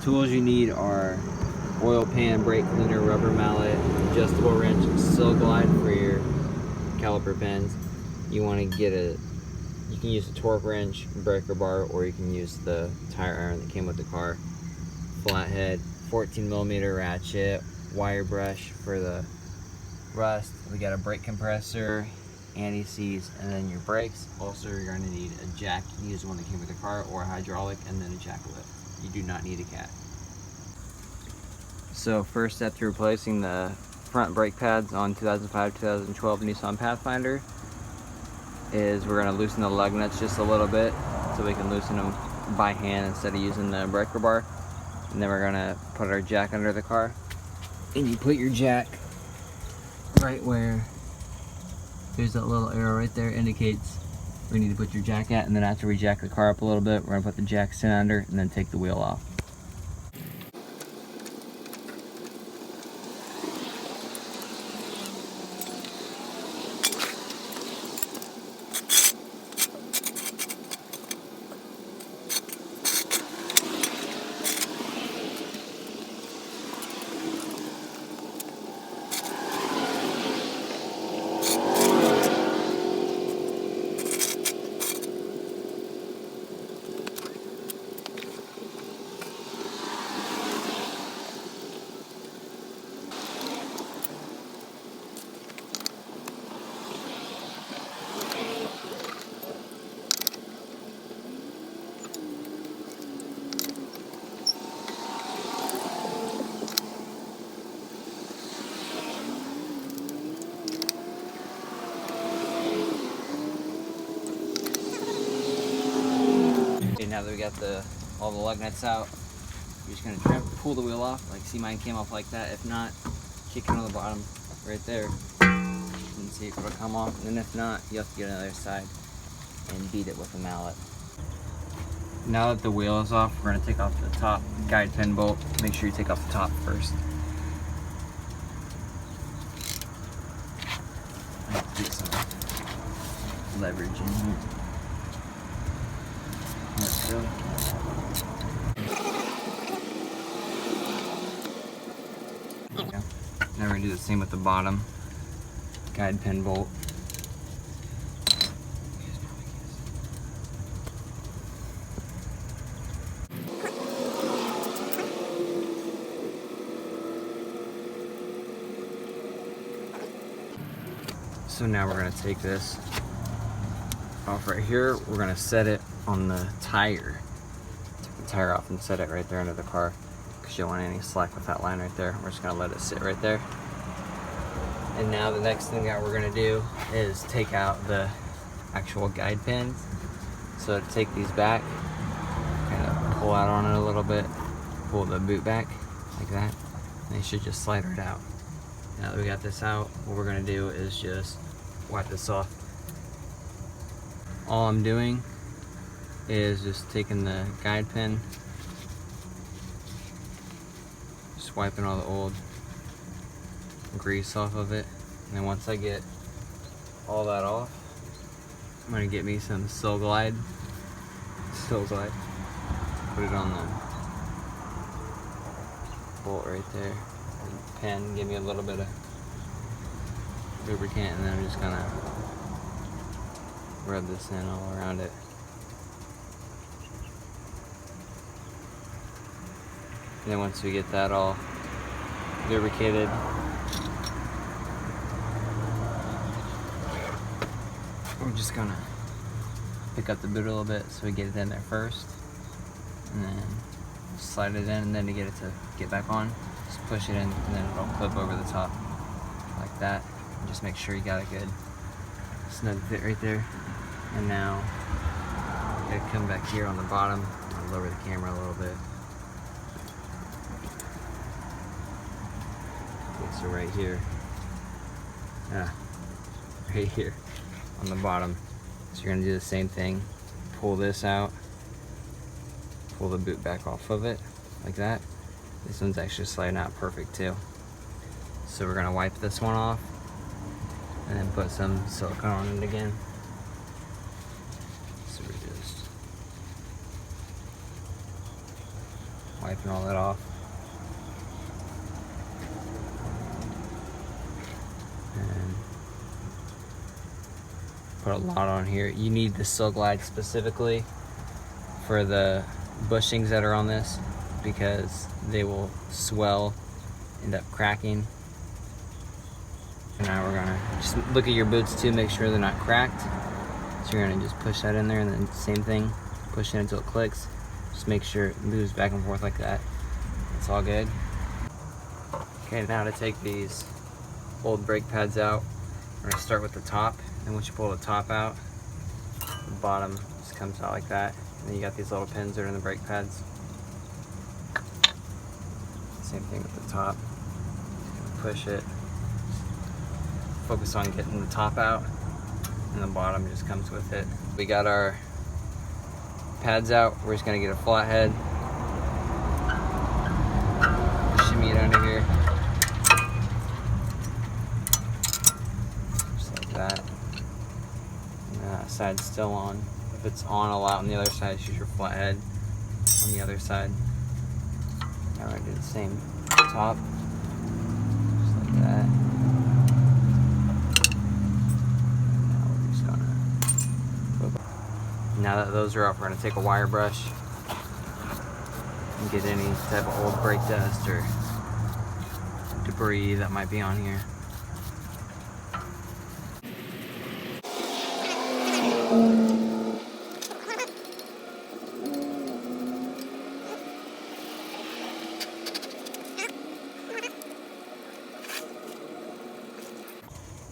Tools you need are oil pan, brake cleaner, rubber mallet, adjustable wrench, sill glide for your caliper pins. You want to get you can use a torque wrench, breaker bar, or you can use the tire iron that came with the car. Flathead, 14mm ratchet, wire brush for the rust. We got a brake compressor, anti-seize, and then your brakes. Also, you're going to need a jack. You can use the one that came with the car, or a hydraulic, and then a jack lift. You do not need a cat. So first step to replacing the front brake pads on 2005-2012 Nissan Pathfinder is we're going to loosen the lug nuts just a little bit so we can loosen them by hand instead of using the breaker bar. And then we're going to put our jack under the car. And you put your jack right where there's that little arrow right there, indicates where you need to put your jack at. And then after we jack the car up a little bit, we're going to put the jack stand under and then take the wheel off. Now that we got all the lug nuts out, you're just gonna pull the wheel off. Like, see, mine came off like that. If not, kick it on the bottom right there and see if it'll come off. And then if not, you have to get on the other side and beat it with a mallet. Now that the wheel is off, we're gonna take off the top guide pin bolt. Make sure you take off the top first. Get some leverage in here. Let's go. There we go. Now we're going to do the same with the bottom guide pin bolt. So now we're going to take this off right here. We're going to set it on the tire. Take the tire off and set it right there under the car because you don't want any slack with that line right there. We're just going to let it sit right there. And now the next thing that we're going to do is take out the actual guide pins. So to take these back, kind of pull out on it a little bit, pull the boot back like that, and they should just slide right out. Now that we got this out, what we're going to do is just wipe this off. All I'm doing is just taking the guide pin, just wiping all the old grease off of it, and then once I get all that off, I'm going to get me some sill glide, put it on the bolt right there, and pen, give me a little bit of lubricant, and then I'm just going to rub this in all around it. And then once we get that all lubricated, we're just gonna pick up the boot a little bit so we get it in there first, and then slide it in, and then to get it to get back on, just push it in, and then it'll clip over the top like that. And just make sure you got a good snug fit right there. And now you gotta come back here on the bottom. I'll lower the camera a little bit. Okay, so right here, right here on the bottom. So you're gonna do the same thing. Pull this out, pull the boot back off of it like that. This one's actually sliding out perfect too. So we're gonna wipe this one off and then put some silicone on it again. So we just wiping all that off. And put a lot on here. You need the Silk Glide specifically for the bushings that are on this, because they will swell, end up cracking. And now we're gonna just look at your boots too, make sure they're not cracked. So you're gonna just push that in there, and then same thing, push it until it clicks. Just make sure it moves back and forth like that. It's all good. Okay, now to take these old brake pads out, we're gonna start with the top. And once you pull the top out, the bottom just comes out like that. And then you got these little pins that are in the brake pads. Same thing with the top. Push it. Focus on getting the top out, and the bottom just comes with it. We got our pads out. We're just gonna get a flathead. Shimmy it under here. Just like that. And that side's still on. If it's on a lot on the other side, just use your flathead on the other side. Now we're gonna do the same top. Just like that. Now that those are off, we're going to take a wire brush and get any type of old brake dust or debris that might be on here.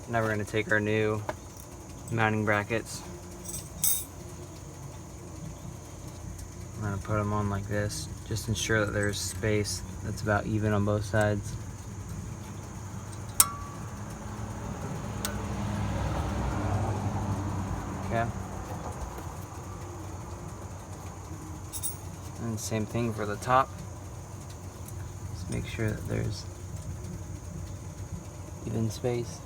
Now we're going to take our new mounting brackets. I'm going to put them on like this. Just ensure that there's space that's about even on both sides. Okay. And same thing for the top. Just make sure that there's even space.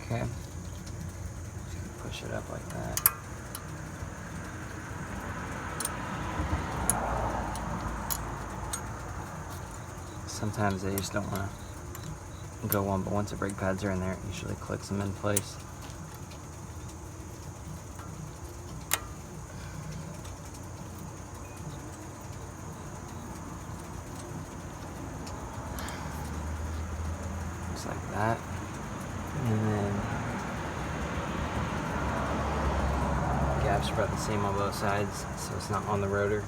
Okay. Push it up like that. Sometimes they just don't want to go on, but once the brake pads are in there, it usually clicks them in place. Just like that. And then gaps are about the same on both sides, so it's not on the rotor.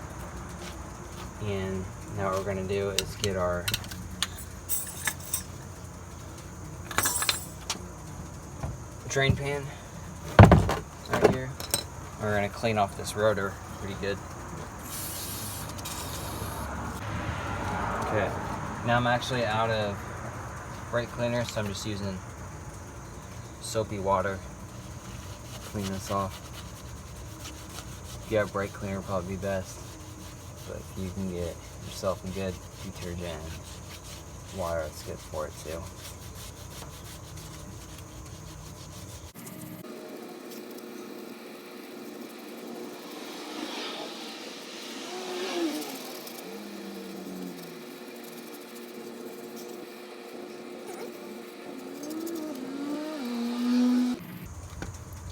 And now what we're going to do is get our drain pan right here. We're going to clean off this rotor pretty good. Okay, now I'm actually out of brake cleaner, so I'm just using soapy water to clean this off. If you have brake cleaner, probably be best, but if you can get yourself a good detergent water, it's good for it too.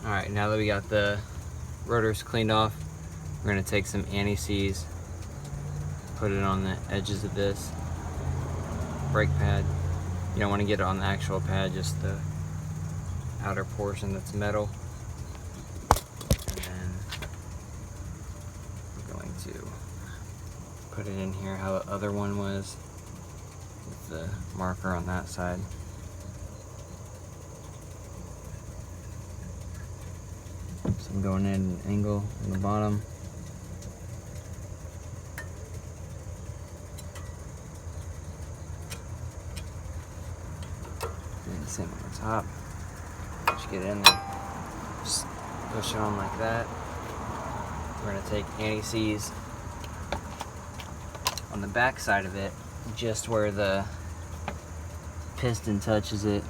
Alright, now that we got the rotors cleaned off, we're going to take some anti-seize, put it on the edges of this brake pad. You don't want to get it on the actual pad, just the outer portion that's metal. And then we're going to put it in here how the other one was, with the marker on that side. So I'm going in an angle on the bottom. And the same on the top. Just get in there. Just push it on like that. We're going to take anti-seize on the back side of it, just where the piston touches it.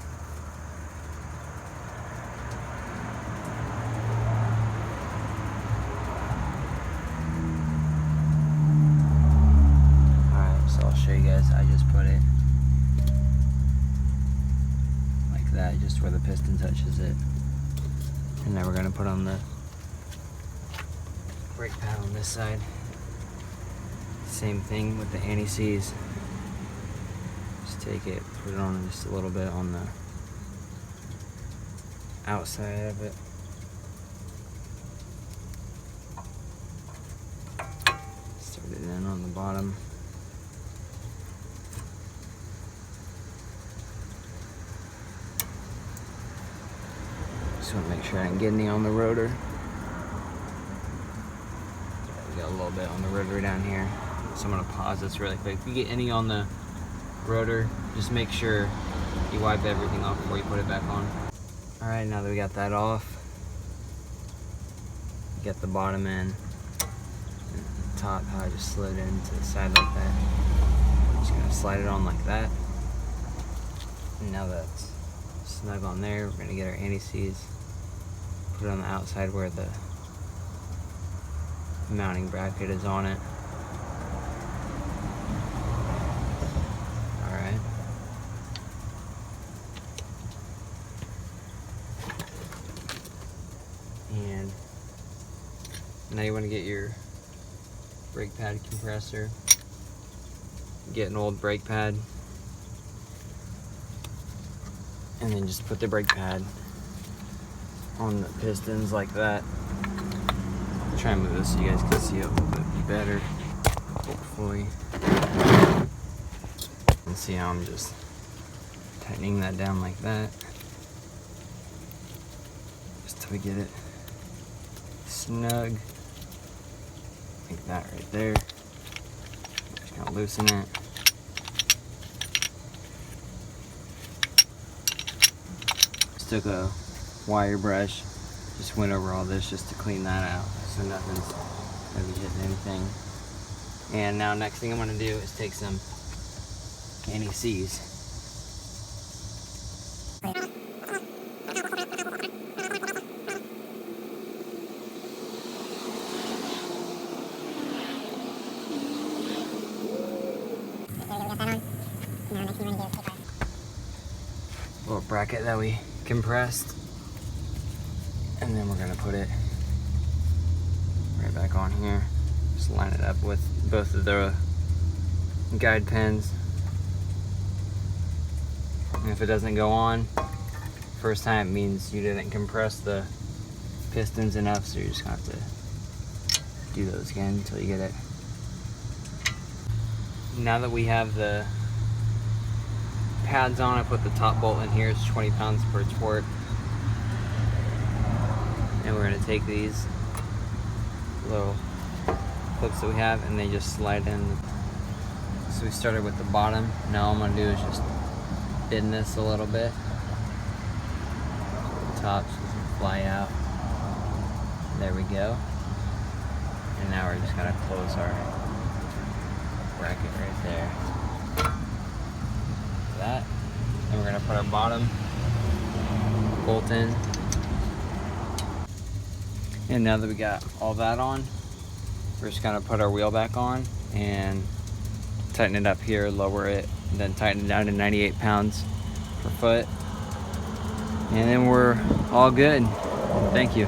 show you guys. I just put it like that, just where the piston touches it. And now we're gonna put on the brake pad on this side. Same thing with the anti-seize. Just take it, put it on just a little bit on the outside of it. Start it in on the bottom. Just want to make sure I didn't get any on the rotor. We got a little bit on the rotor down here. So I'm going to pause this really quick. If you get any on the rotor, just make sure you wipe everything off before you put it back on. Alright, now that we got that off, get the bottom end and the top, how I just slid it into the side like that. Just going to slide it on like that. And now that's snug on there, we're going to get our anti-seize, put it on the outside where the mounting bracket is on it. Alright. And now you want to get your brake pad compressor. Get an old brake pad. And then just put the brake pad on the pistons like that. I'll try and move this so you guys can see it a little bit better, hopefully. And see how I'm just tightening that down like that. Just till we get it snug. Like that right there. Just gonna loosen it. Took a wire brush, just went over all this just to clean that out so nothing's gonna be hitting anything. And now next thing I'm gonna do is take some anti-seize. Little bracket that we compressed, and then we're gonna put it right back on here. Just line it up with both of the guide pins, and if it doesn't go on first time, it means you didn't compress the pistons enough, so you're just gonna have to do those again until you get it. Now that we have the pads on, I put the top bolt in here. It's 20 pounds per torque. And we're going to take these little clips that we have and they just slide in. So we started with the bottom. Now all I'm going to do is just bend this a little bit. The top doesn't fly out. There we go. And now we're just going to close our bracket right there. That, and we're gonna put our bottom bolt in. And now that we got all that on, we're just gonna put our wheel back on and tighten it up here, lower it, and then tighten it down to 98 pounds per foot. And then we're all good. Thank you.